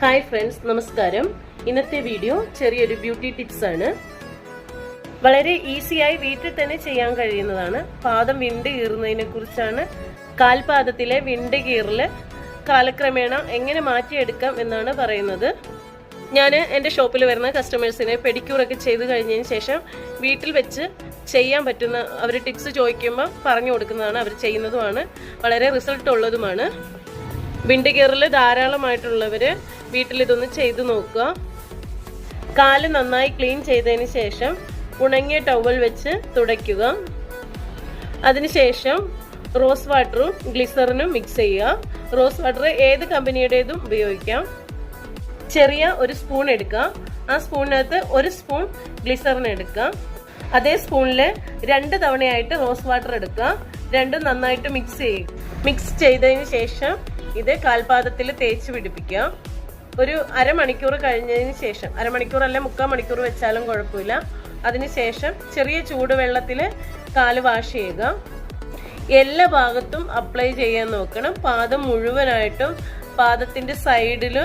Hi friends, നമസ്കാരം. ഇന്നത്തെ video ചെറിയൊരു ബ്യൂട്ടി ടിപ്സ് ആണ്. വളരെ ഈസിയായി വീട്ടിൽ തന്നെ ചെയ്യാൻ കഴിയുന്നതാണ്. പാദം വിണ്ട് കീറുന്നതിനെ കുറിച്ചാണ്. കാൽപാദത്തിലെ വിണ്ട് കീറല് കാലക്രമേണ എങ്ങനെ മാറ്റിയെടുക്കാം എന്നാണ് പറയുന്നത്. ഞാൻ എൻ്റെ ഷോപ്പിൽ വരുന്ന കസ്റ്റമേഴ്സിനെ പെഡിക്യൂറൊക്കെ ചെയ്ത് കഴിഞ്ഞതിന് ശേഷം വീട്ടിൽ വെച്ച് ചെയ്യാൻ പറ്റുന്ന അവർ ടിപ്സ് ചോദിക്കുമ്പോൾ പറഞ്ഞു കൊടുക്കുന്നതാണ്. അവർ ചെയ്യുന്നതുമാണ്, വളരെ റിസൾട്ട് ഉള്ളതുമാണ്. വിണ്ട് കീറൽ ധാരാളമായിട്ടുള്ളവർ വീട്ടിലിതൊന്ന് ചെയ്തു നോക്കുക. കാല് നന്നായി ക്ലീൻ ചെയ്തതിന് ശേഷം ഉണങ്ങിയ ടവൽ വെച്ച് തുടയ്ക്കുക. അതിനുശേഷം റോസ് വാട്ടറും ഗ്ലിസറിനും മിക്സ് ചെയ്യുക. റോസ് വാട്ടർ ഏത് കമ്പനിയുടേതും ഉപയോഗിക്കാം. ചെറിയ ഒരു സ്പൂൺ എടുക്കുക. ആ സ്പൂണിനകത്ത് ഒരു സ്പൂൺ ഗ്ലിസറിൻ എടുക്കുക. അതേ സ്പൂണിൽ 2 തവണയായിട്ട് റോസ് വാട്ടർ എടുക്കുക. രണ്ടും നന്നായിട്ട് മിക്സ് ചെയ്യുക. മിക്സ് ചെയ്തതിന് ശേഷം ഇത് കാൽപാദത്തിൽ തേച്ച് പിടിപ്പിക്കുക. ഒരു അരമണിക്കൂർ കഴിഞ്ഞതിന് ശേഷം, അരമണിക്കൂറല്ല 3/4 മണിക്കൂർ വെച്ചാലും കുഴപ്പമില്ല. അതിനുശേഷം ചെറിയ ചൂടുവെള്ളത്തിൽ കാല് വാഷ് ചെയ്യുക. എല്ലാ ഭാഗത്തും അപ്ലൈ ചെയ്യാൻ നോക്കണം. പാദം മുഴുവനായിട്ടും പാദത്തിന്റെ സൈഡിൽ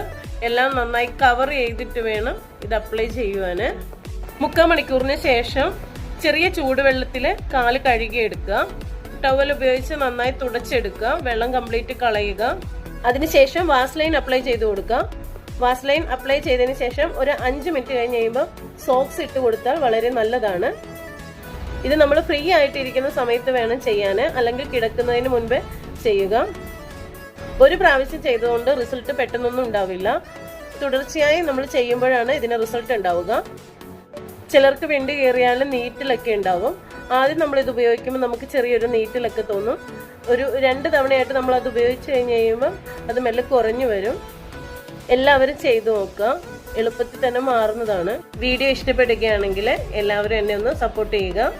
എല്ലാം നന്നായി കവർ ചെയ്തിട്ട് വേണം ഇത് അപ്ലൈ ചെയ്യുവാന്. 3/4 മണിക്കൂറിന് ശേഷം ചെറിയ ചൂടുവെള്ളത്തിൽ കാല് കഴുകിയെടുക്കുക. ടവൽ ഉപയോഗിച്ച് നന്നായി തുടച്ചെടുക്കുക. വെള്ളം കംപ്ലീറ്റ് കളയുക. അതിനുശേഷം വാസ്ലൈൻ അപ്ലൈ ചെയ്ത് കൊടുക്കുക. വാസ്ലൈൻ അപ്ലൈ ചെയ്തതിന് ശേഷം ഒരു 5 മിനിറ്റ് കഴിഞ്ഞ് കഴിയുമ്പോൾ സോക്സ് ഇട്ട് കൊടുത്താൽ വളരെ നല്ലതാണ്. ഇത് നമ്മൾ ഫ്രീ ആയിട്ടിരിക്കുന്ന സമയത്ത് വേണം ചെയ്യാൻ, അല്ലെങ്കിൽ കിടക്കുന്നതിന് മുൻപേ ചെയ്യുക. ഒരു പ്രാവശ്യം ചെയ്തുകൊണ്ട് റിസൾട്ട് പെട്ടെന്നൊന്നും ഉണ്ടാവില്ല. തുടർച്ചയായി നമ്മൾ ചെയ്യുമ്പോഴാണ് ഇതിന് റിസൾട്ട് ഉണ്ടാവുക. ചിലർക്ക് വിണ്ട് കീറിയാലും നീറ്റിലൊക്കെ ഉണ്ടാവും. ആദ്യം നമ്മൾ ഇത് ഉപയോഗിക്കുമ്പോൾ നമുക്ക് ചെറിയൊരു നീറ്റിലൊക്കെ തോന്നും. ഒരു 2 തവണയായിട്ട് നമ്മൾ അത് ഉപയോഗിച്ച് കഴിഞ്ഞ് കഴിയുമ്പോൾ അത് മെല്ലെ കുറഞ്ഞു വരും. എല്ലാവരും ചെയ്തു നോക്കുക. എളുപ്പത്തിൽ തന്നെ മാറുന്നതാണ്. വീഡിയോ ഇഷ്ടപ്പെടുകയാണെങ്കിൽ എല്ലാവരും എന്നെ ഒന്ന് സപ്പോർട്ട് ചെയ്യുക.